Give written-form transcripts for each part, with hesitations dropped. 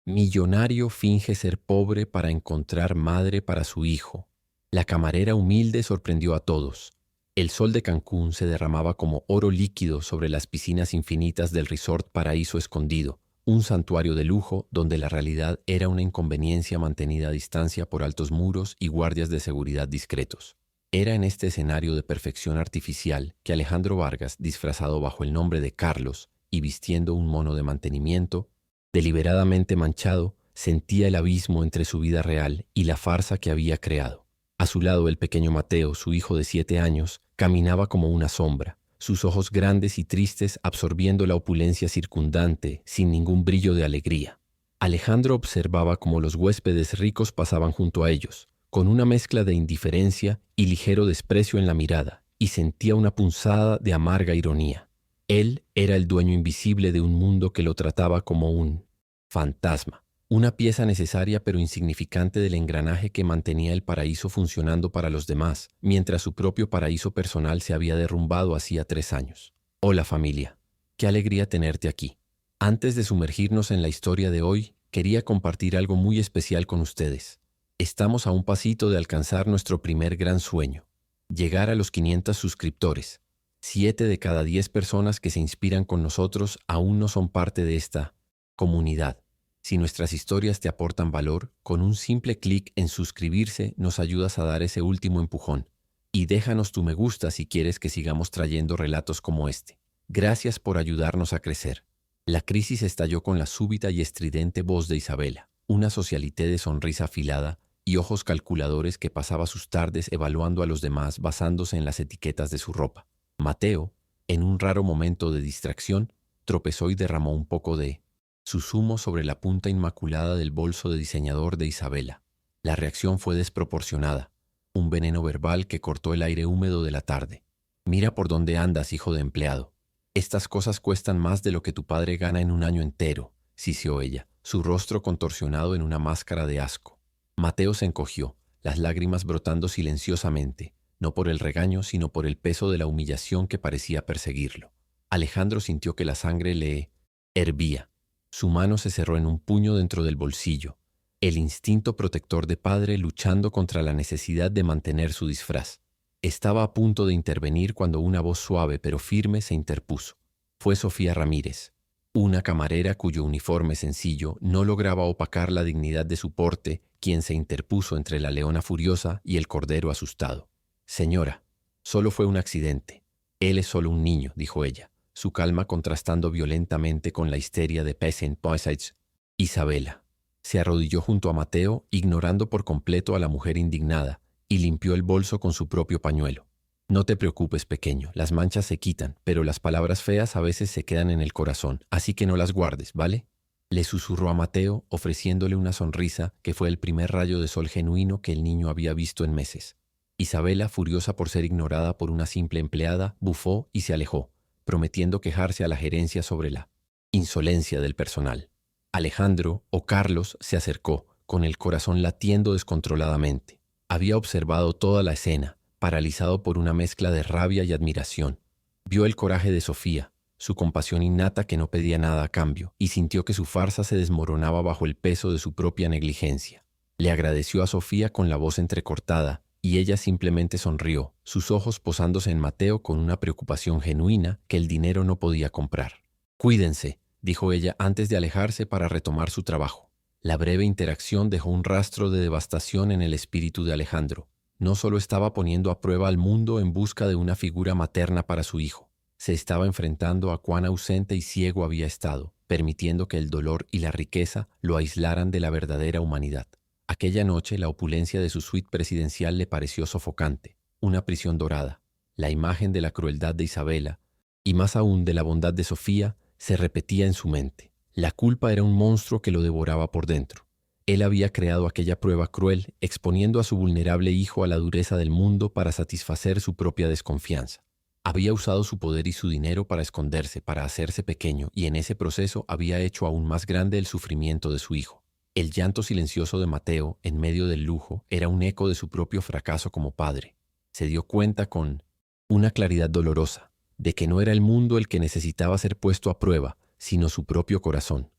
Millonario finge ser pobre para encontrar madre para su hijo. La camarera humilde sorprendió a todos. El sol de Cancún se derramaba como oro líquido sobre las piscinas infinitas del resort Paraíso Escondido, un santuario de lujo donde la realidad era una inconveniencia mantenida a distancia por altos muros y guardias de seguridad discretos. Era en este escenario de perfección artificial que Alejandro Vargas, disfrazado bajo el nombre de Carlos y vistiendo un mono de mantenimiento, deliberadamente manchado, sentía el abismo entre su vida real y la farsa que había creado. A su lado el pequeño Mateo, su hijo de 7 años, caminaba como una sombra, sus ojos grandes y tristes absorbiendo la opulencia circundante sin ningún brillo de alegría. Alejandro observaba cómo los huéspedes ricos pasaban junto a ellos, con una mezcla de indiferencia y ligero desprecio en la mirada, y sentía una punzada de amarga ironía. Él era el dueño invisible de un mundo que lo trataba como un fantasma, una pieza necesaria pero insignificante del engranaje que mantenía el paraíso funcionando para los demás, mientras su propio paraíso personal se había derrumbado hacía 3 años. Hola familia, qué alegría tenerte aquí. Antes de sumergirnos en la historia de hoy, quería compartir algo muy especial con ustedes. Estamos a un pasito de alcanzar nuestro primer gran sueño, llegar a los 500 suscriptores. 7 de cada 10 personas que se inspiran con nosotros aún no son parte de esta comunidad. Si nuestras historias te aportan valor, con un simple clic en suscribirse nos ayudas a dar ese último empujón. Y déjanos tu me gusta si quieres que sigamos trayendo relatos como este. Gracias por ayudarnos a crecer. La crisis estalló con la súbita y estridente voz de Isabela, una socialité de sonrisa afilada y ojos calculadores que pasaba sus tardes evaluando a los demás basándose en las etiquetas de su ropa. Mateo, en un raro momento de distracción, tropezó y derramó un poco de su zumo sobre la punta inmaculada del bolso de diseñador de Isabela. La reacción fue desproporcionada, un veneno verbal que cortó el aire húmedo de la tarde. Mira por dónde andas, hijo de empleado. Estas cosas cuestan más de lo que tu padre gana en un año entero, siseó ella, su rostro contorsionado en una máscara de asco. Mateo se encogió, las lágrimas brotando silenciosamente, no por el regaño, sino por el peso de la humillación que parecía perseguirlo. Alejandro sintió que la sangre le hervía. Su mano se cerró en un puño dentro del bolsillo, el instinto protector de padre luchando contra la necesidad de mantener su disfraz. Estaba a punto de intervenir cuando una voz suave pero firme se interpuso. Fue Sofía Ramírez, una camarera cuyo uniforme sencillo no lograba opacar la dignidad de su porte, quien se interpuso entre la leona furiosa y el cordero asustado. Señora, solo fue un accidente. Él es solo un niño, dijo ella, su calma contrastando violentamente con la histeria de Peasant Passage. Isabela se arrodilló junto a Mateo, ignorando por completo a la mujer indignada, y limpió el bolso con su propio pañuelo. No te preocupes, pequeño, las manchas se quitan, pero las palabras feas a veces se quedan en el corazón, así que no las guardes, ¿vale? Le susurró a Mateo, ofreciéndole una sonrisa que fue el primer rayo de sol genuino que el niño había visto en meses. Isabela, furiosa por ser ignorada por una simple empleada, bufó y se alejó, prometiendo quejarse a la gerencia sobre la insolencia del personal. Alejandro, o Carlos, se acercó, con el corazón latiendo descontroladamente. Había observado toda la escena, paralizado por una mezcla de rabia y admiración. Vio el coraje de Sofía, su compasión innata que no pedía nada a cambio, y sintió que su farsa se desmoronaba bajo el peso de su propia negligencia. Le agradeció a Sofía con la voz entrecortada, y ella simplemente sonrió, sus ojos posándose en Mateo con una preocupación genuina que el dinero no podía comprar. «Cuídense», dijo ella antes de alejarse para retomar su trabajo. La breve interacción dejó un rastro de devastación en el espíritu de Alejandro. No solo estaba poniendo a prueba al mundo en busca de una figura materna para su hijo, se estaba enfrentando a cuán ausente y ciego había estado, permitiendo que el dolor y la riqueza lo aislaran de la verdadera humanidad. Aquella noche la opulencia de su suite presidencial le pareció sofocante, una prisión dorada. La imagen de la crueldad de Isabela, y más aún de la bondad de Sofía, se repetía en su mente. La culpa era un monstruo que lo devoraba por dentro. Él había creado aquella prueba cruel, exponiendo a su vulnerable hijo a la dureza del mundo para satisfacer su propia desconfianza. Había usado su poder y su dinero para esconderse, para hacerse pequeño, y en ese proceso había hecho aún más grande el sufrimiento de su hijo. El llanto silencioso de Mateo, en medio del lujo, era un eco de su propio fracaso como padre. Se dio cuenta con una claridad dolorosa de que no era el mundo el que necesitaba ser puesto a prueba, sino su propio corazón.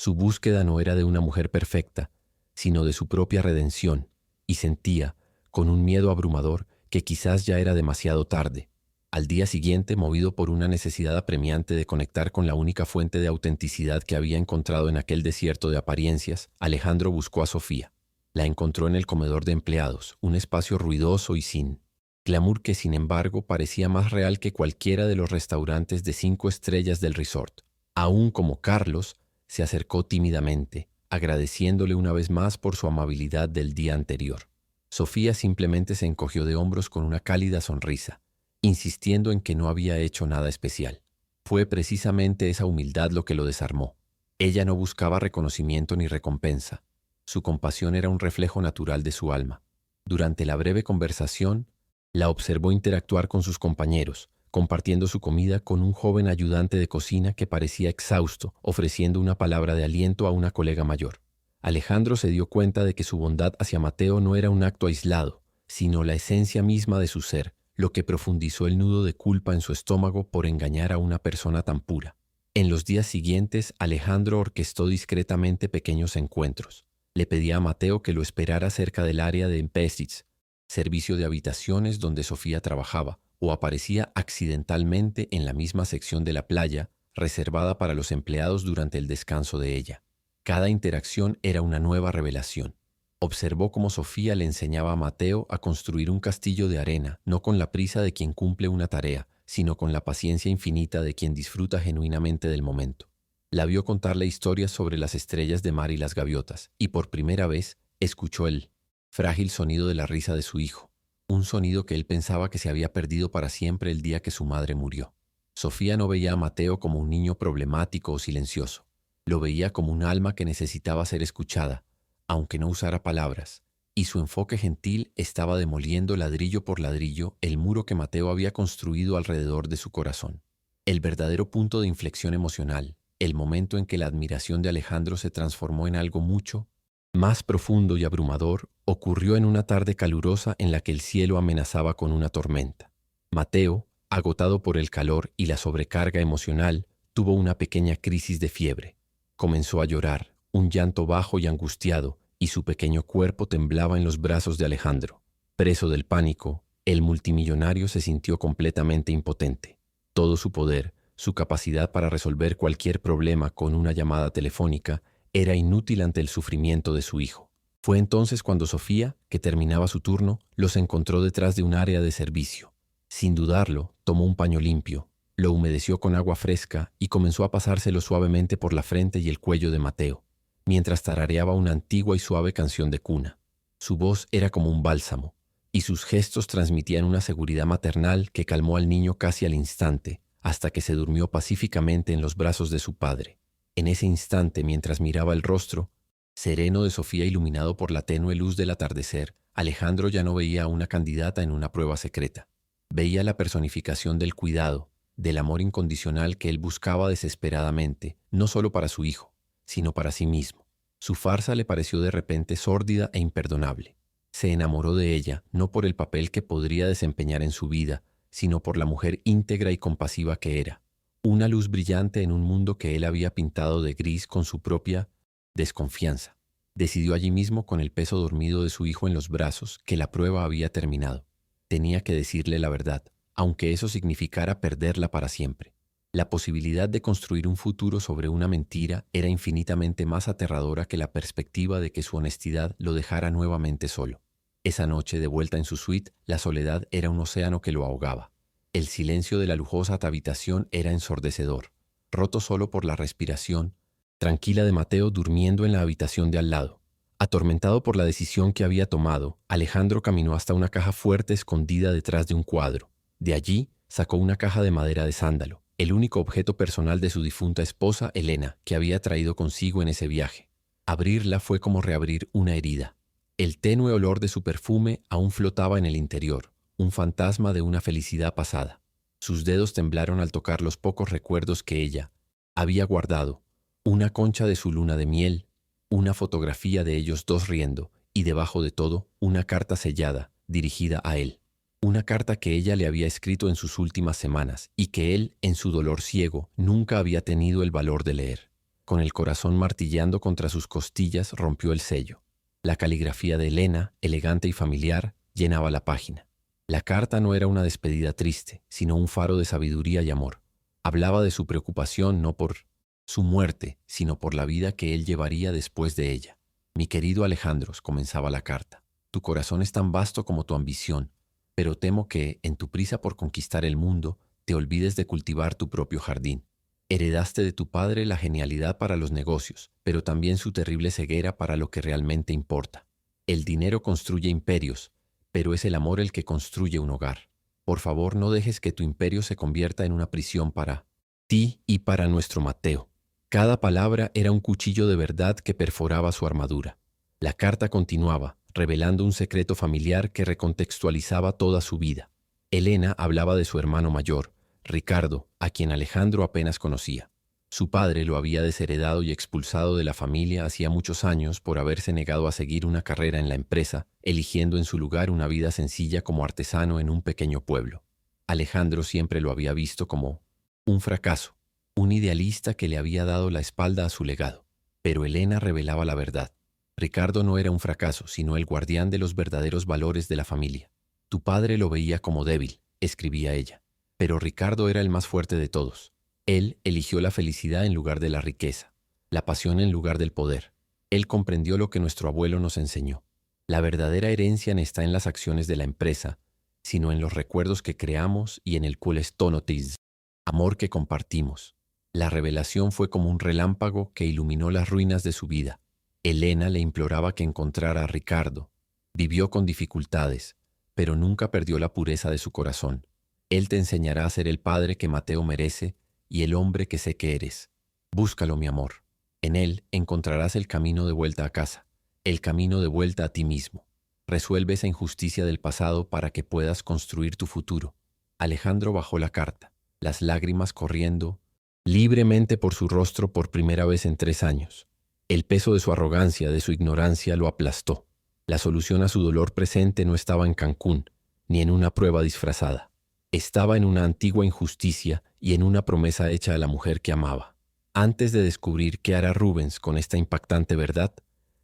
Su búsqueda no era de una mujer perfecta, sino de su propia redención, y sentía, con un miedo abrumador, que quizás ya era demasiado tarde. Al día siguiente, movido por una necesidad apremiante de conectar con la única fuente de autenticidad que había encontrado en aquel desierto de apariencias, Alejandro buscó a Sofía. La encontró en el comedor de empleados, un espacio ruidoso y sin glamour que, sin embargo, parecía más real que cualquiera de los restaurantes de 5 estrellas del resort. Aún como Carlos, se acercó tímidamente, agradeciéndole una vez más por su amabilidad del día anterior. Sofía simplemente se encogió de hombros con una cálida sonrisa, insistiendo en que no había hecho nada especial. Fue precisamente esa humildad lo que lo desarmó. Ella no buscaba reconocimiento ni recompensa. Su compasión era un reflejo natural de su alma. Durante la breve conversación, la observó interactuar con sus compañeros, compartiendo su comida con un joven ayudante de cocina que parecía exhausto, ofreciendo una palabra de aliento a una colega mayor. Alejandro se dio cuenta de que su bondad hacia Mateo no era un acto aislado, sino la esencia misma de su ser, lo que profundizó el nudo de culpa en su estómago por engañar a una persona tan pura. En los días siguientes, Alejandro orquestó discretamente pequeños encuentros. Le pedía a Mateo que lo esperara cerca del área de Empesitz, servicio de habitaciones donde Sofía trabajaba, o aparecía accidentalmente en la misma sección de la playa, reservada para los empleados durante el descanso de ella. Cada interacción era una nueva revelación. Observó cómo Sofía le enseñaba a Mateo a construir un castillo de arena, no con la prisa de quien cumple una tarea, sino con la paciencia infinita de quien disfruta genuinamente del momento. La vio contarle historias sobre las estrellas de mar y las gaviotas, y por primera vez escuchó el frágil sonido de la risa de su hijo, un sonido que él pensaba que se había perdido para siempre el día que su madre murió. Sofía no veía a Mateo como un niño problemático o silencioso. Lo veía como un alma que necesitaba ser escuchada, aunque no usara palabras, y su enfoque gentil estaba demoliendo ladrillo por ladrillo el muro que Mateo había construido alrededor de su corazón. El verdadero punto de inflexión emocional, el momento en que la admiración de Alejandro se transformó en algo mucho más profundo y abrumador, ocurrió en una tarde calurosa en la que el cielo amenazaba con una tormenta. Mateo, agotado por el calor y la sobrecarga emocional, tuvo una pequeña crisis de fiebre. Comenzó a llorar, un llanto bajo y angustiado, y su pequeño cuerpo temblaba en los brazos de Alejandro. Preso del pánico, el multimillonario se sintió completamente impotente. Todo su poder, su capacidad para resolver cualquier problema con una llamada telefónica, era inútil ante el sufrimiento de su hijo. Fue entonces cuando Sofía, que terminaba su turno, los encontró detrás de un área de servicio. Sin dudarlo, tomó un paño limpio, lo humedeció con agua fresca y comenzó a pasárselo suavemente por la frente y el cuello de Mateo, mientras tarareaba una antigua y suave canción de cuna. Su voz era como un bálsamo, y sus gestos transmitían una seguridad maternal que calmó al niño casi al instante, hasta que se durmió pacíficamente en los brazos de su padre. En ese instante, mientras miraba el rostro sereno de Sofía iluminado por la tenue luz del atardecer, Alejandro ya no veía a una candidata en una prueba secreta. Veía la personificación del cuidado, del amor incondicional que él buscaba desesperadamente, no solo para su hijo, sino para sí mismo. Su farsa le pareció de repente sórdida e imperdonable. Se enamoró de ella, no por el papel que podría desempeñar en su vida, sino por la mujer íntegra y compasiva que era. Una luz brillante en un mundo que él había pintado de gris con su propia desconfianza. Decidió allí mismo, con el peso dormido de su hijo en los brazos, que la prueba había terminado. Tenía que decirle la verdad, aunque eso significara perderla para siempre. La posibilidad de construir un futuro sobre una mentira era infinitamente más aterradora que la perspectiva de que su honestidad lo dejara nuevamente solo. Esa noche, de vuelta en su suite, la soledad era un océano que lo ahogaba. El silencio de la lujosa habitación era ensordecedor, roto solo por la respiración tranquila de Mateo durmiendo en la habitación de al lado. Atormentado por la decisión que había tomado, Alejandro caminó hasta una caja fuerte escondida detrás de un cuadro. De allí sacó una caja de madera de sándalo, el único objeto personal de su difunta esposa, Elena, que había traído consigo en ese viaje. Abrirla fue como reabrir una herida. El tenue olor de su perfume aún flotaba en el interior, un fantasma de una felicidad pasada. Sus dedos temblaron al tocar los pocos recuerdos que ella había guardado. Una concha de su luna de miel, una fotografía de ellos dos riendo y debajo de todo una carta sellada dirigida a él. Una carta que ella le había escrito en sus últimas semanas y que él, en su dolor ciego, nunca había tenido el valor de leer. Con el corazón martillando contra sus costillas, rompió el sello. La caligrafía de Elena, elegante y familiar, llenaba la página. La carta no era una despedida triste, sino un faro de sabiduría y amor. Hablaba de su preocupación no por su muerte, sino por la vida que él llevaría después de ella. Mi querido Alejandros, comenzaba la carta, tu corazón es tan vasto como tu ambición, pero temo que, en tu prisa por conquistar el mundo, te olvides de cultivar tu propio jardín. Heredaste de tu padre la genialidad para los negocios, pero también su terrible ceguera para lo que realmente importa. El dinero construye imperios, pero es el amor el que construye un hogar. Por favor, no dejes que tu imperio se convierta en una prisión para ti y para nuestro Mateo. Cada palabra era un cuchillo de verdad que perforaba su armadura. La carta continuaba, revelando un secreto familiar que recontextualizaba toda su vida. Elena hablaba de su hermano mayor, Ricardo, a quien Alejandro apenas conocía. Su padre lo había desheredado y expulsado de la familia hacía muchos años por haberse negado a seguir una carrera en la empresa, eligiendo en su lugar una vida sencilla como artesano en un pequeño pueblo. Alejandro siempre lo había visto como un fracaso, un idealista que le había dado la espalda a su legado. Pero Elena revelaba la verdad. Ricardo no era un fracaso, sino el guardián de los verdaderos valores de la familia. Tu padre lo veía como débil, escribía ella. Pero Ricardo era el más fuerte de todos. Él eligió la felicidad en lugar de la riqueza, la pasión en lugar del poder. Él comprendió lo que nuestro abuelo nos enseñó. La verdadera herencia no está en las acciones de la empresa, sino en los recuerdos que creamos y en el kulestonotis, amor que compartimos. La revelación fue como un relámpago que iluminó las ruinas de su vida. Elena le imploraba que encontrara a Ricardo. Vivió con dificultades, pero nunca perdió la pureza de su corazón. Él te enseñará a ser el padre que Mateo merece y el hombre que sé que eres. Búscalo, mi amor. En él encontrarás el camino de vuelta a casa, el camino de vuelta a ti mismo. Resuelve esa injusticia del pasado para que puedas construir tu futuro. Alejandro bajó la carta, las lágrimas corriendo libremente por su rostro por primera vez en 3 años. El peso de su arrogancia, de su ignorancia, lo aplastó. La solución a su dolor presente no estaba en Cancún, ni en una prueba disfrazada. Estaba en una antigua injusticia y en una promesa hecha a la mujer que amaba. Antes de descubrir qué hará Rubens con esta impactante verdad,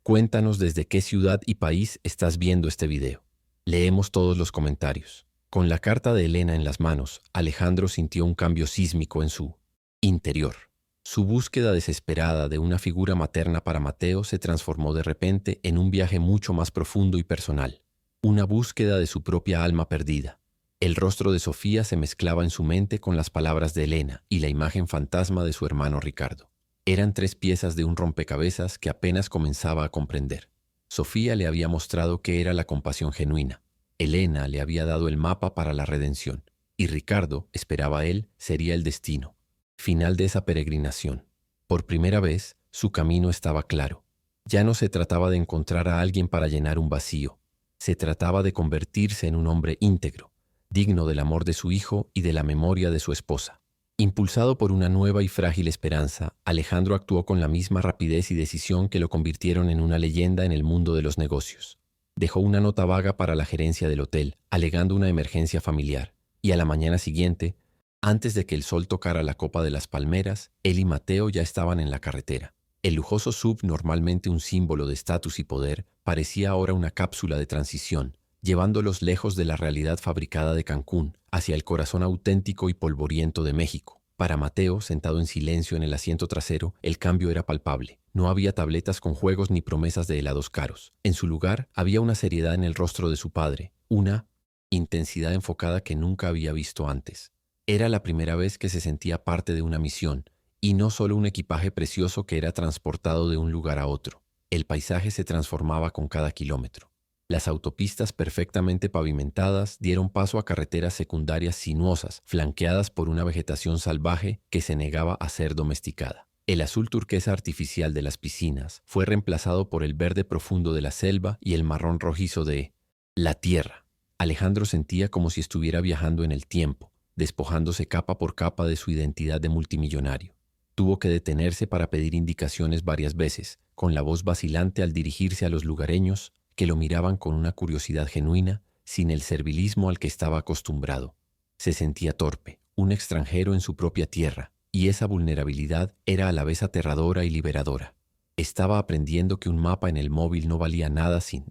cuéntanos desde qué ciudad y país estás viendo este video. Leemos todos los comentarios. Con la carta de Elena en las manos, Alejandro sintió un cambio sísmico en su interior. Su búsqueda desesperada de una figura materna para Mateo se transformó de repente en un viaje mucho más profundo y personal. Una búsqueda de su propia alma perdida. El rostro de Sofía se mezclaba en su mente con las palabras de Elena y la imagen fantasma de su hermano Ricardo. Eran 3 piezas de un rompecabezas que apenas comenzaba a comprender. Sofía le había mostrado qué era la compasión genuina. Elena le había dado el mapa para la redención. Y Ricardo, esperaba él, sería el destino. Final de esa peregrinación. Por primera vez, su camino estaba claro. Ya no se trataba de encontrar a alguien para llenar un vacío. Se trataba de convertirse en un hombre íntegro, digno del amor de su hijo y de la memoria de su esposa. Impulsado por una nueva y frágil esperanza, Alejandro actuó con la misma rapidez y decisión que lo convirtieron en una leyenda en el mundo de los negocios. Dejó una nota vaga para la gerencia del hotel, alegando una emergencia familiar, y a la mañana siguiente, antes de que el sol tocara la copa de las palmeras, él y Mateo ya estaban en la carretera. El lujoso sub, normalmente un símbolo de estatus y poder, parecía ahora una cápsula de transición, llevándolos lejos de la realidad fabricada de Cancún, hacia el corazón auténtico y polvoriento de México. Para Mateo, sentado en silencio en el asiento trasero, el cambio era palpable. No había tabletas con juegos ni promesas de helados caros. En su lugar, había una seriedad en el rostro de su padre, una intensidad enfocada que nunca había visto antes. Era la primera vez que se sentía parte de una misión, y no solo un equipaje precioso que era transportado de un lugar a otro. El paisaje se transformaba con cada kilómetro. Las autopistas perfectamente pavimentadas dieron paso a carreteras secundarias sinuosas, flanqueadas por una vegetación salvaje que se negaba a ser domesticada. El azul turquesa artificial de las piscinas fue reemplazado por el verde profundo de la selva y el marrón rojizo de la tierra. Alejandro sentía como si estuviera viajando en el tiempo, despojándose capa por capa de su identidad de multimillonario. Tuvo que detenerse para pedir indicaciones varias veces, con la voz vacilante al dirigirse a los lugareños, que lo miraban con una curiosidad genuina, sin el servilismo al que estaba acostumbrado. Se sentía torpe, un extranjero en su propia tierra, y esa vulnerabilidad era a la vez aterradora y liberadora. Estaba aprendiendo que un mapa en el móvil no valía nada sin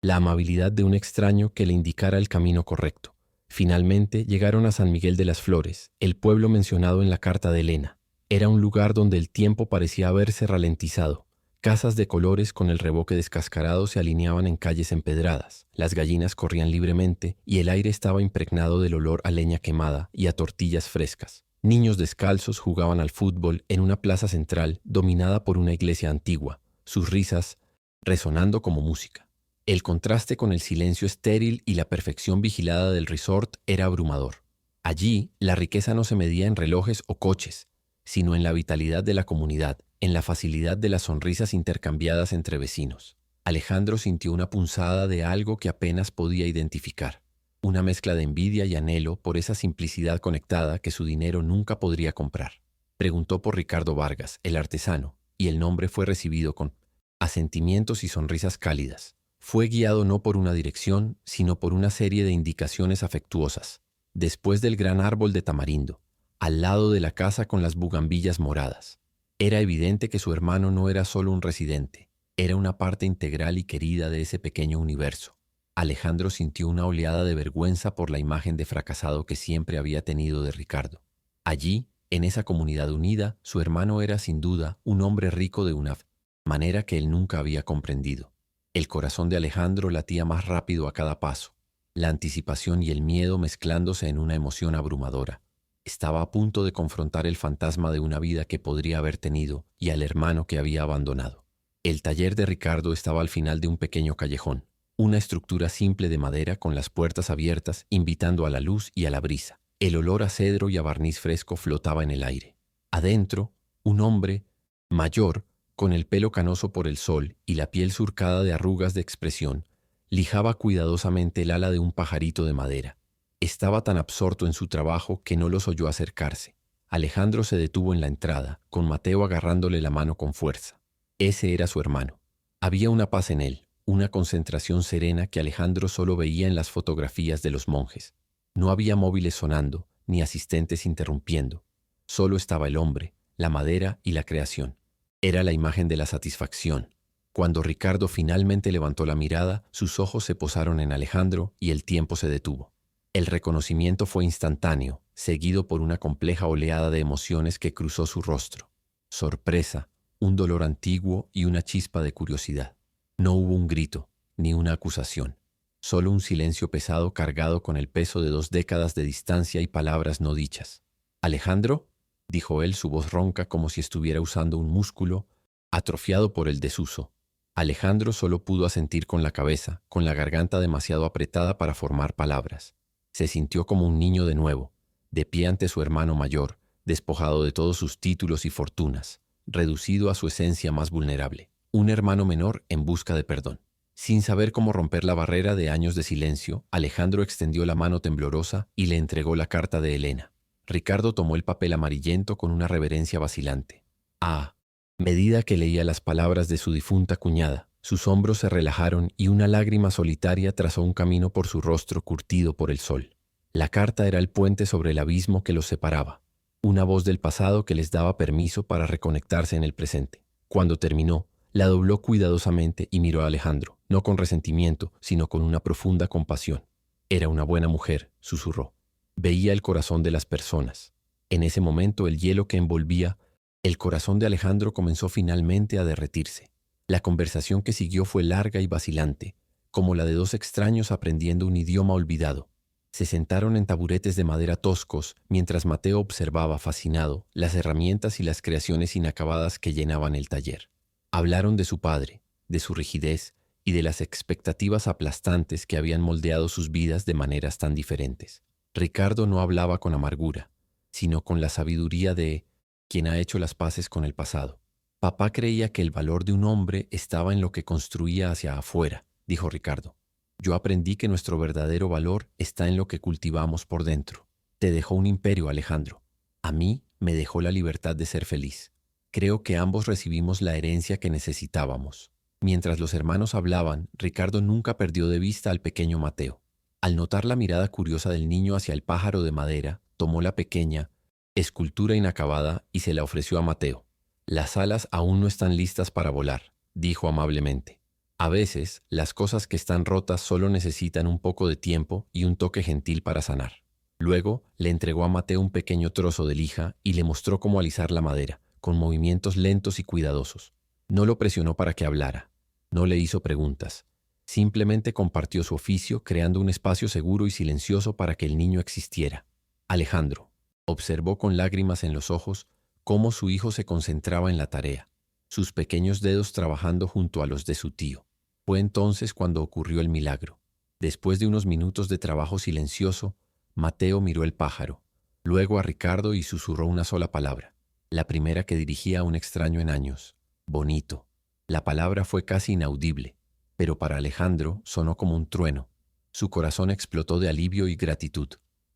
la amabilidad de un extraño que le indicara el camino correcto. Finalmente llegaron a San Miguel de las Flores, el pueblo mencionado en la carta de Elena. Era un lugar donde el tiempo parecía haberse ralentizado. Casas de colores con el revoque descascarado se alineaban en calles empedradas, las gallinas corrían libremente y el aire estaba impregnado del olor a leña quemada y a tortillas frescas. Niños descalzos jugaban al fútbol en una plaza central dominada por una iglesia antigua, sus risas resonando como música. El contraste con el silencio estéril y la perfección vigilada del resort era abrumador. Allí, la riqueza no se medía en relojes o coches, sino en la vitalidad de la comunidad, en la facilidad de las sonrisas intercambiadas entre vecinos. Alejandro sintió una punzada de algo que apenas podía identificar, una mezcla de envidia y anhelo por esa simplicidad conectada que su dinero nunca podría comprar. Preguntó por Ricardo Vargas, el artesano, y el nombre fue recibido con asentimientos y sonrisas cálidas. Fue guiado no por una dirección, sino por una serie de indicaciones afectuosas. Después del gran árbol de tamarindo, al lado de la casa con las bugambillas moradas. Era evidente que su hermano no era solo un residente, era una parte integral y querida de ese pequeño universo. Alejandro sintió una oleada de vergüenza por la imagen de fracasado que siempre había tenido de Ricardo. Allí, en esa comunidad unida, su hermano era sin duda un hombre rico de una manera que él nunca había comprendido. El corazón de Alejandro latía más rápido a cada paso, la anticipación y el miedo mezclándose en una emoción abrumadora. Estaba a punto de confrontar el fantasma de una vida que podría haber tenido y al hermano que había abandonado. El taller de Ricardo estaba al final de un pequeño callejón, una estructura simple de madera con las puertas abiertas invitando a la luz y a la brisa. El olor a cedro y a barniz fresco flotaba en el aire. Adentro, un hombre mayor, con el pelo canoso por el sol y la piel surcada de arrugas de expresión, lijaba cuidadosamente el ala de un pajarito de madera. Estaba tan absorto en su trabajo que no los oyó acercarse. Alejandro se detuvo en la entrada, con Mateo agarrándole la mano con fuerza. Ese era su hermano. Había una paz en él, una concentración serena que Alejandro solo veía en las fotografías de los monjes. No había móviles sonando, ni asistentes interrumpiendo. Solo estaba el hombre, la madera y la creación. Era la imagen de la satisfacción. Cuando Ricardo finalmente levantó la mirada, sus ojos se posaron en Alejandro y el tiempo se detuvo. El reconocimiento fue instantáneo, seguido por una compleja oleada de emociones que cruzó su rostro. Sorpresa, un dolor antiguo y una chispa de curiosidad. No hubo un grito, ni una acusación. Solo un silencio pesado cargado con el peso de 2 décadas de distancia y palabras no dichas. «¿Alejandro?», dijo él, su voz ronca como si estuviera usando un músculo atrofiado por el desuso. Alejandro solo pudo asentir con la cabeza, con la garganta demasiado apretada para formar palabras. Se sintió como un niño de nuevo, de pie ante su hermano mayor, despojado de todos sus títulos y fortunas, reducido a su esencia más vulnerable. Un hermano menor en busca de perdón. Sin saber cómo romper la barrera de años de silencio, Alejandro extendió la mano temblorosa y le entregó la carta de Elena. Ricardo tomó el papel amarillento con una reverencia vacilante. A medida que leía las palabras de su difunta cuñada, sus hombros se relajaron y una lágrima solitaria trazó un camino por su rostro curtido por el sol. La carta era el puente sobre el abismo que los separaba, una voz del pasado que les daba permiso para reconectarse en el presente. Cuando terminó, la dobló cuidadosamente y miró a Alejandro, no con resentimiento, sino con una profunda compasión. «Era una buena mujer», susurró. Veía el corazón de las personas. En ese momento el hielo que envolvía el corazón de Alejandro comenzó finalmente a derretirse. La conversación que siguió fue larga y vacilante, como la de 2 extraños aprendiendo un idioma olvidado. Se sentaron en taburetes de madera toscos mientras Mateo observaba fascinado las herramientas y las creaciones inacabadas que llenaban el taller. Hablaron de su padre, de su rigidez y de las expectativas aplastantes que habían moldeado sus vidas de maneras tan diferentes. Ricardo no hablaba con amargura, sino con la sabiduría de quien ha hecho las paces con el pasado. «Papá creía que el valor de un hombre estaba en lo que construía hacia afuera», dijo Ricardo. «Yo aprendí que nuestro verdadero valor está en lo que cultivamos por dentro. Te dejó un imperio, Alejandro. A mí me dejó la libertad de ser feliz. Creo que ambos recibimos la herencia que necesitábamos». Mientras los hermanos hablaban, Ricardo nunca perdió de vista al pequeño Mateo. Al notar la mirada curiosa del niño hacia el pájaro de madera, tomó la pequeña escultura inacabada, y se la ofreció a Mateo. Las alas aún no están listas para volar, dijo amablemente. A veces, las cosas que están rotas solo necesitan un poco de tiempo y un toque gentil para sanar. Luego, le entregó a Mateo un pequeño trozo de lija y le mostró cómo alisar la madera, con movimientos lentos y cuidadosos. No lo presionó para que hablara. No le hizo preguntas. Simplemente compartió su oficio, creando un espacio seguro y silencioso para que el niño existiera. Alejandro observó con lágrimas en los ojos cómo su hijo se concentraba en la tarea, sus pequeños dedos trabajando junto a los de su tío. Fue entonces cuando ocurrió el milagro. Después de unos minutos de trabajo silencioso, Mateo miró el pájaro, luego a Ricardo y susurró una sola palabra, la primera que dirigía a un extraño en años: bonito. La palabra fue casi inaudible, pero para Alejandro sonó como un trueno. Su corazón explotó de alivio y gratitud.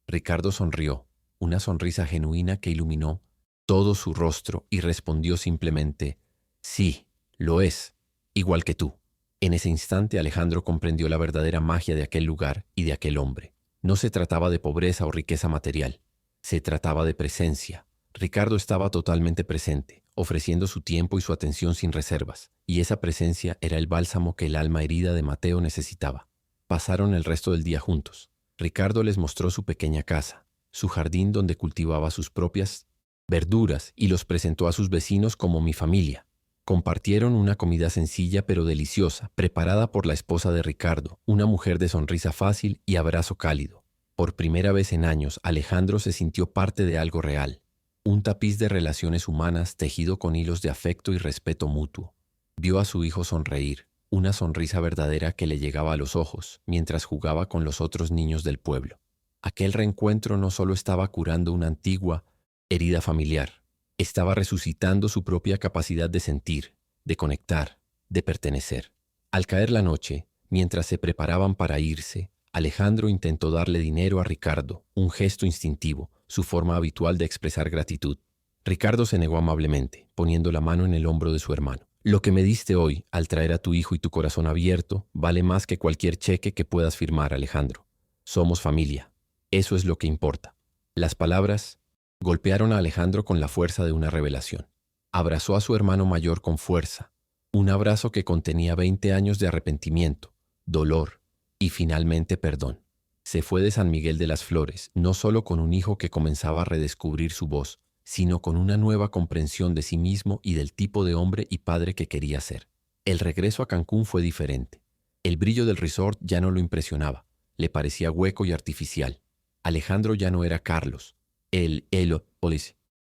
Ricardo sonrió, una sonrisa genuina que iluminó todo su rostro, y respondió simplemente: sí, lo es, igual que tú. En ese instante Alejandro comprendió la verdadera magia de aquel lugar y de aquel hombre. No se trataba de pobreza o riqueza material, se trataba de presencia. Ricardo estaba totalmente presente, ofreciendo su tiempo y su atención sin reservas, y esa presencia era el bálsamo que el alma herida de Mateo necesitaba. Pasaron el resto del día juntos. Ricardo les mostró su pequeña casa, su jardín donde cultivaba sus propias verduras, y los presentó a sus vecinos como mi familia. Compartieron una comida sencilla pero deliciosa, preparada por la esposa de Ricardo, una mujer de sonrisa fácil y abrazo cálido. Por primera vez en años, Alejandro se sintió parte de algo real, un tapiz de relaciones humanas tejido con hilos de afecto y respeto mutuo. Vio a su hijo sonreír, una sonrisa verdadera que le llegaba a los ojos, mientras jugaba con los otros niños del pueblo. Aquel reencuentro no solo estaba curando una antigua herida familiar, estaba resucitando su propia capacidad de sentir, de conectar, de pertenecer. Al caer la noche, mientras se preparaban para irse, Alejandro intentó darle dinero a Ricardo, un gesto instintivo, su forma habitual de expresar gratitud. Ricardo se negó amablemente, poniendo la mano en el hombro de su hermano. Lo que me diste hoy, al traer a tu hijo y tu corazón abierto, vale más que cualquier cheque que puedas firmar, Alejandro. Somos familia. Eso es lo que importa. Las palabras golpearon a Alejandro con la fuerza de una revelación. Abrazó a su hermano mayor con fuerza, un abrazo que contenía 20 años de arrepentimiento, dolor y finalmente perdón. Se fue de San Miguel de las Flores, no solo con un hijo que comenzaba a redescubrir su voz, sino con una nueva comprensión de sí mismo y del tipo de hombre y padre que quería ser. El regreso a Cancún fue diferente. El brillo del resort ya no lo impresionaba, le parecía hueco y artificial. Alejandro ya no era Carlos, el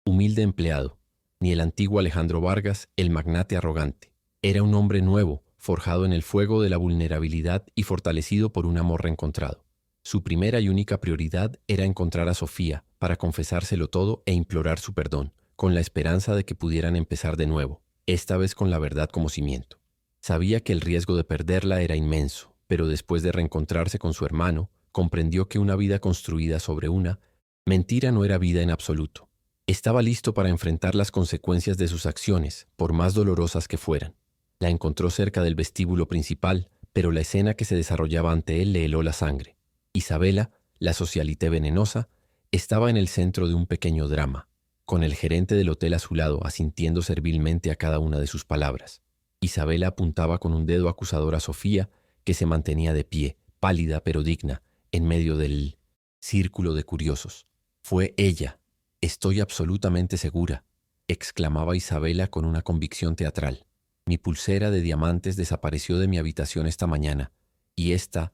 humilde empleado, ni el antiguo Alejandro Vargas, el magnate arrogante. Era un hombre nuevo, forjado en el fuego de la vulnerabilidad y fortalecido por un amor reencontrado. Su primera y única prioridad era encontrar a Sofía para confesárselo todo e implorar su perdón, con la esperanza de que pudieran empezar de nuevo, esta vez con la verdad como cimiento. Sabía que el riesgo de perderla era inmenso, pero después de reencontrarse con su hermano, comprendió que una vida construida sobre una mentira no era vida en absoluto. Estaba listo para enfrentar las consecuencias de sus acciones, por más dolorosas que fueran. La encontró cerca del vestíbulo principal, pero la escena que se desarrollaba ante él le heló la sangre. Isabela, la socialité venenosa, estaba en el centro de un pequeño drama, con el gerente del hotel a su lado asintiendo servilmente a cada una de sus palabras. Isabela apuntaba con un dedo acusador a Sofía, que se mantenía de pie, pálida pero digna, en medio del círculo de curiosos. Fue ella, estoy absolutamente segura, exclamaba Isabela con una convicción teatral. Mi pulsera de diamantes desapareció de mi habitación esta mañana, y esta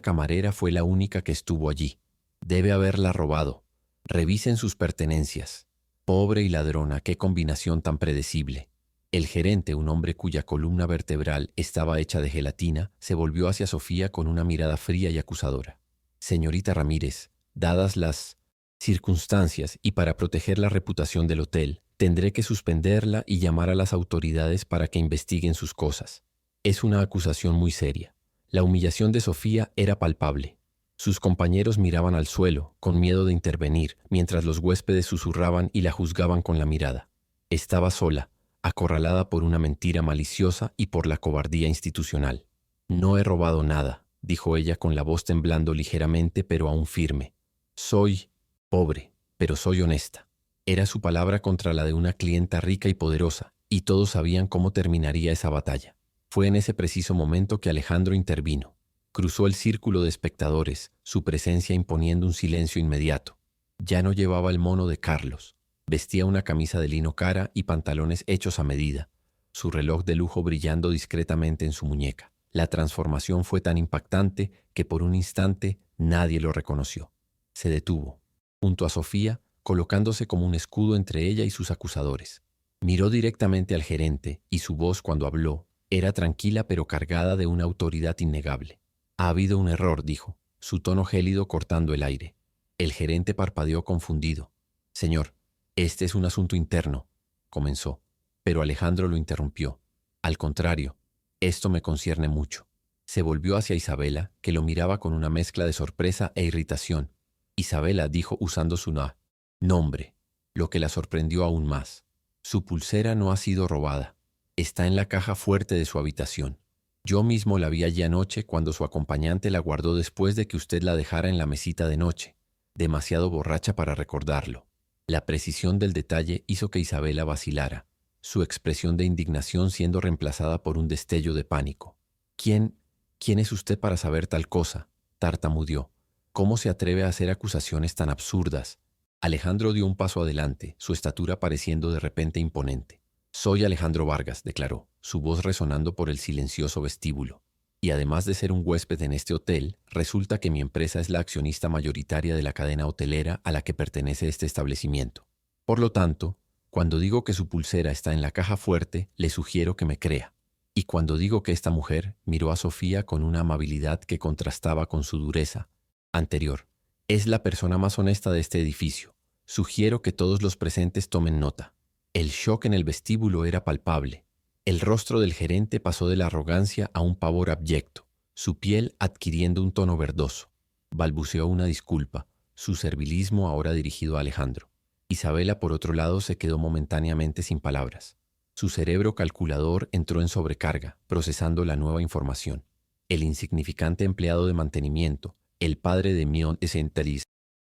camarera fue la única que estuvo allí. Debe haberla robado. Revisen sus pertenencias. Pobre y ladrona, qué combinación tan predecible. El gerente, un hombre cuya columna vertebral estaba hecha de gelatina, se volvió hacia Sofía con una mirada fría y acusadora. Señorita Ramírez, dadas las circunstancias y para proteger la reputación del hotel, tendré que suspenderla y llamar a las autoridades para que investiguen sus cosas. Es una acusación muy seria. La humillación de Sofía era palpable. Sus compañeros miraban al suelo, con miedo de intervenir, mientras los huéspedes susurraban y la juzgaban con la mirada. Estaba sola, acorralada por una mentira maliciosa y por la cobardía institucional. No he robado nada, dijo ella con la voz temblando ligeramente pero aún firme. Soy pobre, pero soy honesta. Era su palabra contra la de una clienta rica y poderosa, y todos sabían cómo terminaría esa batalla. Fue en ese preciso momento que Alejandro intervino. Cruzó el círculo de espectadores, su presencia imponiendo un silencio inmediato. Ya no llevaba el mono de Carlos. Vestía una camisa de lino cara y pantalones hechos a medida, su reloj de lujo brillando discretamente en su muñeca. La transformación fue tan impactante que por un instante nadie lo reconoció. Se detuvo, junto a Sofía, colocándose como un escudo entre ella y sus acusadores. Miró directamente al gerente y su voz cuando habló era tranquila pero cargada de una autoridad innegable. Ha habido un error, dijo, su tono gélido cortando el aire. El gerente parpadeó confundido. Señor, este es un asunto interno, comenzó, pero Alejandro lo interrumpió. Al contrario, esto me concierne mucho. Se volvió hacia Isabela, que lo miraba con una mezcla de sorpresa e irritación. Isabela dijo usando su nombre, lo que la sorprendió aún más. Su pulsera no ha sido robada. Está en la caja fuerte de su habitación. Yo mismo la vi allí anoche cuando su acompañante la guardó después de que usted la dejara en la mesita de noche, demasiado borracha para recordarlo. La precisión del detalle hizo que Isabela vacilara, su expresión de indignación siendo reemplazada por un destello de pánico. ¿Quién es usted para saber tal cosa?, tartamudeó. ¿Cómo se atreve a hacer acusaciones tan absurdas? Alejandro dio un paso adelante, su estatura pareciendo de repente imponente. Soy Alejandro Vargas, declaró, su voz resonando por el silencioso vestíbulo. Y además de ser un huésped en este hotel, resulta que mi empresa es la accionista mayoritaria de la cadena hotelera a la que pertenece este establecimiento. Por lo tanto, cuando digo que su pulsera está en la caja fuerte, le sugiero que me crea. Y cuando digo que esta mujer miró a Sofía con una amabilidad que contrastaba con su dureza anterior, es la persona más honesta de este edificio. Sugiero que todos los presentes tomen nota. El shock en el vestíbulo era palpable. El rostro del gerente pasó de la arrogancia a un pavor abyecto, su piel adquiriendo un tono verdoso. Balbuceó una disculpa, su servilismo ahora dirigido a Alejandro. Isabela, por otro lado, se quedó momentáneamente sin palabras. Su cerebro calculador entró en sobrecarga, procesando la nueva información. El insignificante empleado de mantenimiento, el padre de Mion Esentalis,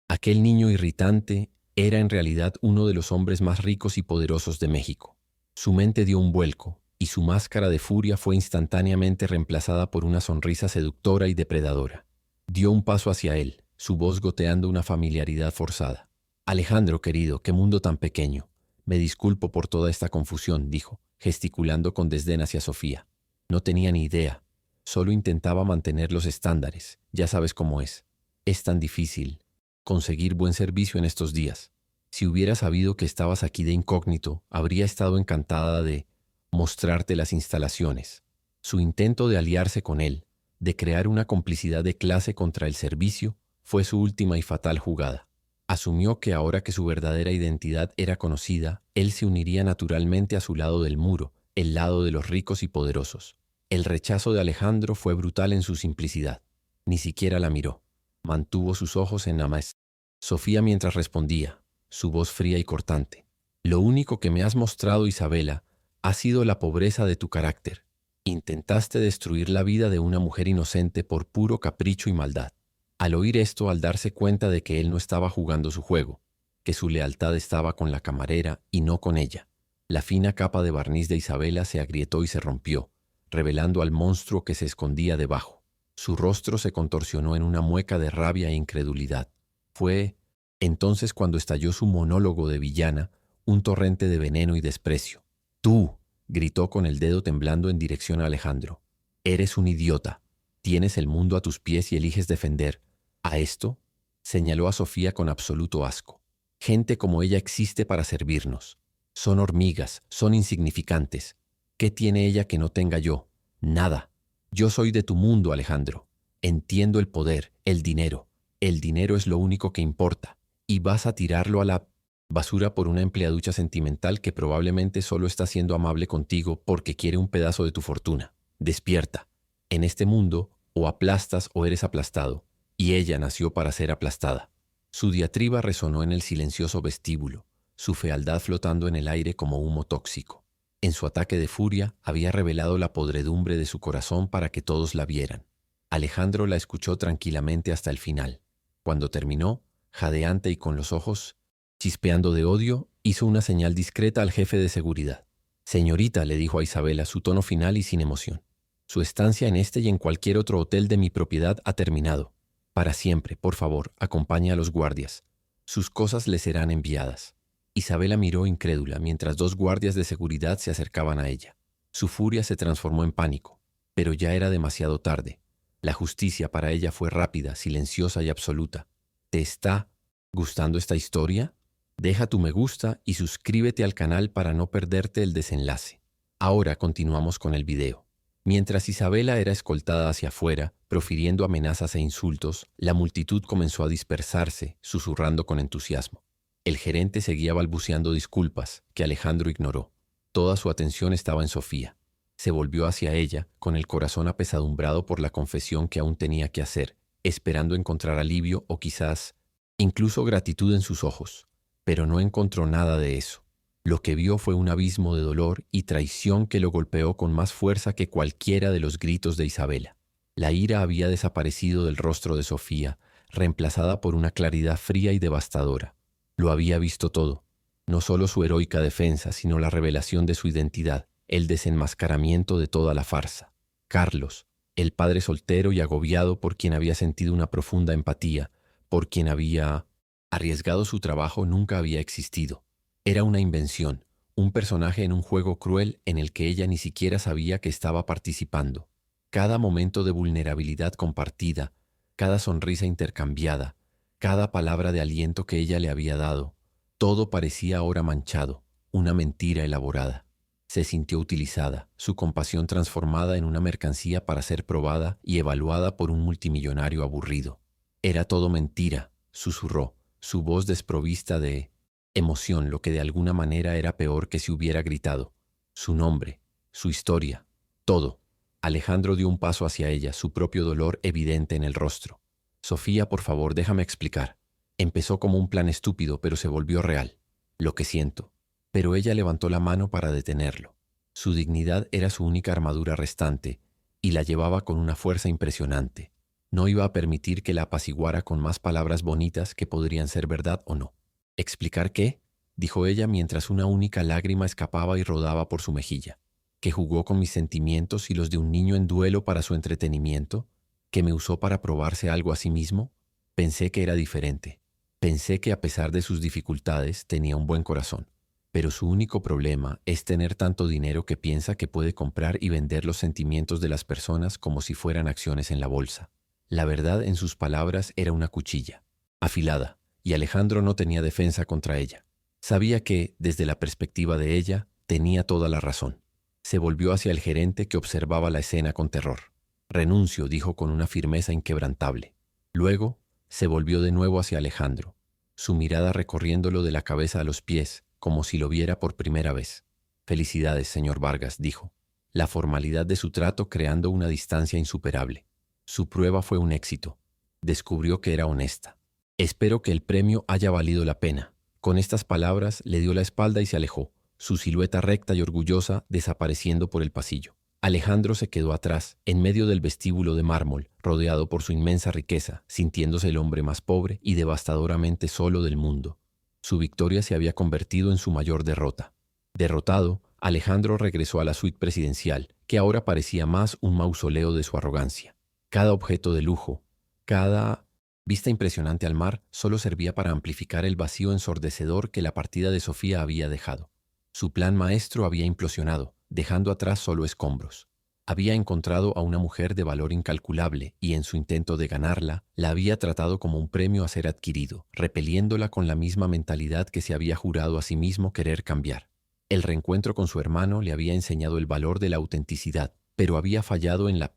aquel niño irritante, era en realidad uno de los hombres más ricos y poderosos de México. Su mente dio un vuelco, y su máscara de furia fue instantáneamente reemplazada por una sonrisa seductora y depredadora. Dio un paso hacia él, su voz goteando una familiaridad forzada. Alejandro, querido, qué mundo tan pequeño. Me disculpo por toda esta confusión, dijo, gesticulando con desdén hacia Sofía. No tenía ni idea. Solo intentaba mantener los estándares. Ya sabes cómo es. Es tan difícil conseguir buen servicio en estos días. Si hubiera sabido que estabas aquí de incógnito, habría estado encantada de mostrarte las instalaciones. Su intento de aliarse con él, de crear una complicidad de clase contra el servicio, fue su última y fatal jugada. Asumió que ahora que su verdadera identidad era conocida, él se uniría naturalmente a su lado del muro, el lado de los ricos y poderosos. El rechazo de Alejandro fue brutal en su simplicidad. Ni siquiera la miró. Mantuvo sus ojos en Namás. Sofía mientras respondía, su voz fría y cortante. Lo único que me has mostrado, Isabela, ha sido la pobreza de tu carácter. Intentaste destruir la vida de una mujer inocente por puro capricho y maldad. Al oír esto, al darse cuenta de que él no estaba jugando su juego, que su lealtad estaba con la camarera y no con ella, la fina capa de barniz de Isabela se agrietó y se rompió, revelando al monstruo que se escondía debajo. Su rostro se contorsionó en una mueca de rabia e incredulidad. Fue entonces cuando estalló su monólogo de villana, un torrente de veneno y desprecio. «Tú», gritó con el dedo temblando en dirección a Alejandro, «eres un idiota. Tienes el mundo a tus pies y eliges defender. ¿A esto?», señaló a Sofía con absoluto asco. «Gente como ella existe para servirnos. Son hormigas, son insignificantes. ¿Qué tiene ella que no tenga yo? Nada. Yo soy de tu mundo, Alejandro. Entiendo el poder, el dinero. El dinero es lo único que importa. Y vas a tirarlo a la basura por una empleaducha sentimental que probablemente solo está siendo amable contigo porque quiere un pedazo de tu fortuna. Despierta. En este mundo, o aplastas o eres aplastado. Y ella nació para ser aplastada». Su diatriba resonó en el silencioso vestíbulo, su fealdad flotando en el aire como humo tóxico. En su ataque de furia había revelado la podredumbre de su corazón para que todos la vieran. Alejandro la escuchó tranquilamente hasta el final. Cuando terminó, jadeante y con los ojos Chispeando de odio, hizo una señal discreta al jefe de seguridad. Señorita, le dijo a Isabela, su tono final y sin emoción. Su estancia en este y en cualquier otro hotel de mi propiedad ha terminado. Para siempre, por favor, acompañe a los guardias. Sus cosas le serán enviadas. Isabela miró incrédula mientras dos guardias de seguridad se acercaban a ella. Su furia se transformó en pánico, pero ya era demasiado tarde. La justicia para ella fue rápida, silenciosa y absoluta. ¿Te está gustando esta historia? Deja tu me gusta y suscríbete al canal para no perderte el desenlace. Ahora continuamos con el video. Mientras Isabela era escoltada hacia afuera, profiriendo amenazas e insultos, la multitud comenzó a dispersarse, susurrando con entusiasmo. El gerente seguía balbuceando disculpas, que Alejandro ignoró. Toda su atención estaba en Sofía. Se volvió hacia ella, con el corazón apesadumbrado por la confesión que aún tenía que hacer, esperando encontrar alivio o quizás, incluso gratitud en sus ojos. Pero no encontró nada de eso. Lo que vio fue un abismo de dolor y traición que lo golpeó con más fuerza que cualquiera de los gritos de Isabela. La ira había desaparecido del rostro de Sofía, reemplazada por una claridad fría y devastadora. Lo había visto todo, no solo su heroica defensa, sino la revelación de su identidad, el desenmascaramiento de toda la farsa. Carlos, el padre soltero y agobiado por quien había sentido una profunda empatía, por quien había arriesgado su trabajo, nunca había existido. Era una invención, un personaje en un juego cruel en el que ella ni siquiera sabía que estaba participando. Cada momento de vulnerabilidad compartida, cada sonrisa intercambiada, cada palabra de aliento que ella le había dado, todo parecía ahora manchado, una mentira elaborada. Se sintió utilizada, su compasión transformada en una mercancía para ser probada y evaluada por un multimillonario aburrido. Era todo mentira, susurró, su voz desprovista de emoción, lo que de alguna manera era peor que si hubiera gritado. Su nombre, su historia, todo. Alejandro dio un paso hacia ella, su propio dolor evidente en el rostro. Sofía, por favor, déjame explicar. Empezó como un plan estúpido, pero se volvió real. Lo que siento. Pero ella levantó la mano para detenerlo. Su dignidad era su única armadura restante, y la llevaba con una fuerza impresionante. No iba a permitir que la apaciguara con más palabras bonitas que podrían ser verdad o no. ¿Explicar qué?, dijo ella mientras una única lágrima escapaba y rodaba por su mejilla. ¿Que jugó con mis sentimientos y los de un niño en duelo para su entretenimiento? ¿Que me usó para probarse algo a sí mismo? Pensé que era diferente. Pensé que a pesar de sus dificultades tenía un buen corazón. Pero su único problema es tener tanto dinero que piensa que puede comprar y vender los sentimientos de las personas como si fueran acciones en la bolsa. La verdad en sus palabras era una cuchilla, afilada, y Alejandro no tenía defensa contra ella. Sabía que, desde la perspectiva de ella, tenía toda la razón. Se volvió hacia el gerente que observaba la escena con terror. Renuncio, dijo con una firmeza inquebrantable. Luego, se volvió de nuevo hacia Alejandro, su mirada recorriéndolo de la cabeza a los pies, como si lo viera por primera vez. Felicidades, señor Vargas, dijo, la formalidad de su trato creando una distancia insuperable. Su prueba fue un éxito. Descubrió que era honesta. Espero que el premio haya valido la pena. Con estas palabras le dio la espalda y se alejó, su silueta recta y orgullosa desapareciendo por el pasillo. Alejandro se quedó atrás, en medio del vestíbulo de mármol, rodeado por su inmensa riqueza, sintiéndose el hombre más pobre y devastadoramente solo del mundo. Su victoria se había convertido en su mayor derrota. Derrotado, Alejandro regresó a la suite presidencial, que ahora parecía más un mausoleo de su arrogancia. Cada objeto de lujo, cada vista impresionante al mar solo servía para amplificar el vacío ensordecedor que la partida de Sofía había dejado. Su plan maestro había implosionado, dejando atrás solo escombros. Había encontrado a una mujer de valor incalculable y en su intento de ganarla, la había tratado como un premio a ser adquirido, repeliéndola con la misma mentalidad que se había jurado a sí mismo querer cambiar. El reencuentro con su hermano le había enseñado el valor de la autenticidad, pero había fallado en la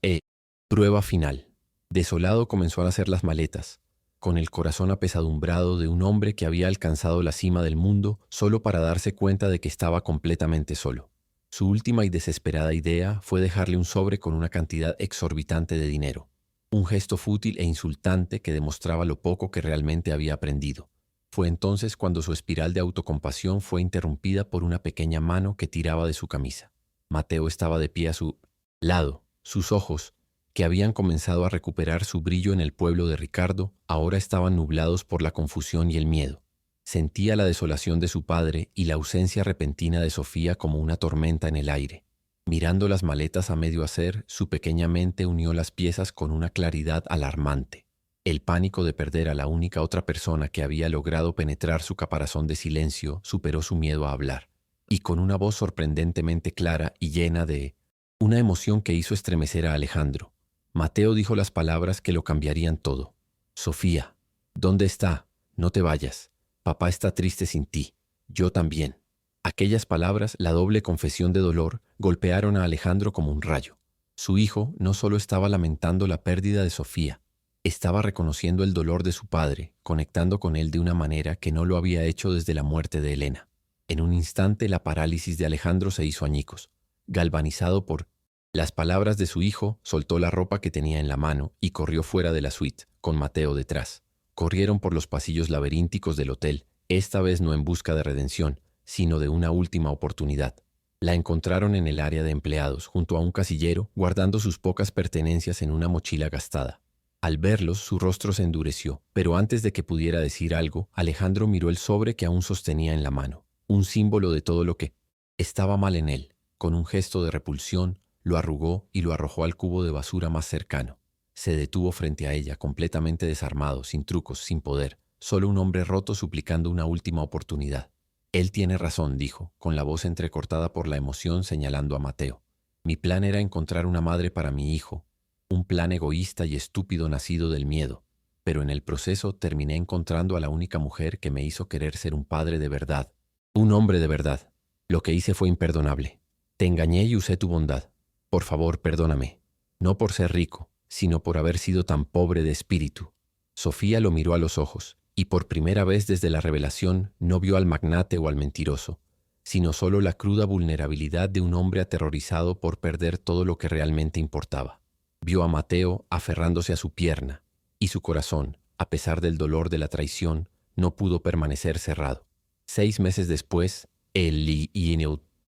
prueba final. Desolado comenzó a hacer las maletas, con el corazón apesadumbrado de un hombre que había alcanzado la cima del mundo solo para darse cuenta de que estaba completamente solo. Su última y desesperada idea fue dejarle un sobre con una cantidad exorbitante de dinero, un gesto fútil e insultante que demostraba lo poco que realmente había aprendido. Fue entonces cuando su espiral de autocompasión fue interrumpida por una pequeña mano que tiraba de su camisa. Mateo estaba de pie a su lado, sus ojos, que habían comenzado a recuperar su brillo en el pueblo de Ricardo, ahora estaban nublados por la confusión y el miedo. Sentía la desolación de su padre y la ausencia repentina de Sofía como una tormenta en el aire. Mirando las maletas a medio hacer, su pequeña mente unió las piezas con una claridad alarmante. El pánico de perder a la única otra persona que había logrado penetrar su caparazón de silencio superó su miedo a hablar. Y con una voz sorprendentemente clara y llena de una emoción que hizo estremecer a Alejandro, Mateo dijo las palabras que lo cambiarían todo. Sofía, ¿dónde está? No te vayas. Papá está triste sin ti. Yo también. Aquellas palabras, la doble confesión de dolor, golpearon a Alejandro como un rayo. Su hijo no solo estaba lamentando la pérdida de Sofía, estaba reconociendo el dolor de su padre, conectando con él de una manera que no lo había hecho desde la muerte de Elena. En un instante la parálisis de Alejandro se hizo añicos. Galvanizado por las palabras de su hijo, soltó la ropa que tenía en la mano y corrió fuera de la suite, con Mateo detrás. Corrieron por los pasillos laberínticos del hotel, esta vez no en busca de redención, sino de una última oportunidad. La encontraron en el área de empleados, junto a un casillero, guardando sus pocas pertenencias en una mochila gastada. Al verlos, su rostro se endureció, pero antes de que pudiera decir algo, Alejandro miró el sobre que aún sostenía en la mano, un símbolo de todo lo que estaba mal en él. Con un gesto de repulsión, lo arrugó y lo arrojó al cubo de basura más cercano. Se detuvo frente a ella, completamente desarmado, sin trucos, sin poder, solo un hombre roto suplicando una última oportunidad. Él tiene razón, dijo, con la voz entrecortada por la emoción, señalando a Mateo. Mi plan era encontrar una madre para mi hijo, un plan egoísta y estúpido nacido del miedo, pero en el proceso terminé encontrando a la única mujer que me hizo querer ser un padre de verdad, un hombre de verdad. Lo que hice fue imperdonable. Te engañé y usé tu bondad. Por favor, perdóname. No por ser rico, sino por haber sido tan pobre de espíritu. Sofía lo miró a los ojos, y por primera vez desde la revelación no vio al magnate o al mentiroso, sino solo la cruda vulnerabilidad de un hombre aterrorizado por perder todo lo que realmente importaba. Vio a Mateo aferrándose a su pierna, y su corazón, a pesar del dolor de la traición, no pudo permanecer cerrado. 6 meses después, el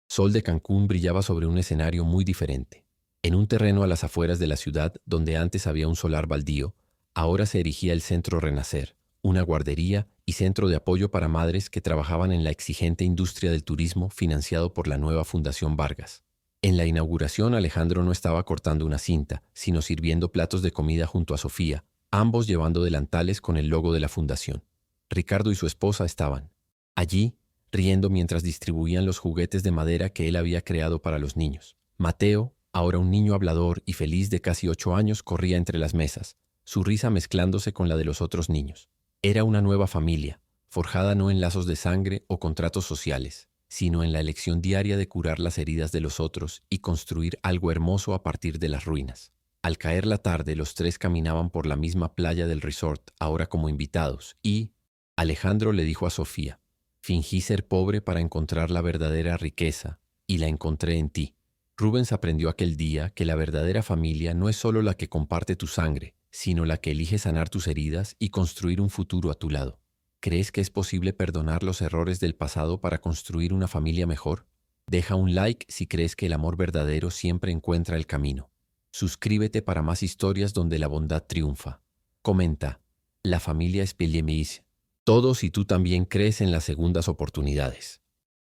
sol de Cancún brillaba sobre un escenario muy diferente. En un terreno a las afueras de la ciudad, donde antes había un solar baldío, ahora se erigía el Centro Renacer, una guardería y centro de apoyo para madres que trabajaban en la exigente industria del turismo financiado por la nueva Fundación Vargas. En la inauguración, Alejandro no estaba cortando una cinta, sino sirviendo platos de comida junto a Sofía, ambos llevando delantales con el logo de la fundación. Ricardo y su esposa estaban allí, riendo mientras distribuían los juguetes de madera que él había creado para los niños. Mateo, ahora un niño hablador y feliz de casi 8 años, corría entre las mesas, su risa mezclándose con la de los otros niños. Era una nueva familia, forjada no en lazos de sangre o contratos sociales, sino en la elección diaria de curar las heridas de los otros y construir algo hermoso a partir de las ruinas. Al caer la tarde, los tres caminaban por la misma playa del resort, ahora como invitados, y Alejandro le dijo a Sofía: fingí ser pobre para encontrar la verdadera riqueza, y la encontré en ti. Rubens aprendió aquel día que la verdadera familia no es solo la que comparte tu sangre, sino la que elige sanar tus heridas y construir un futuro a tu lado. ¿Crees que es posible perdonar los errores del pasado para construir una familia mejor? Deja un like si crees que el amor verdadero siempre encuentra el camino. Suscríbete para más historias donde la bondad triunfa. Comenta: la familia es Pellemis. Todo si tú también crees en las segundas oportunidades.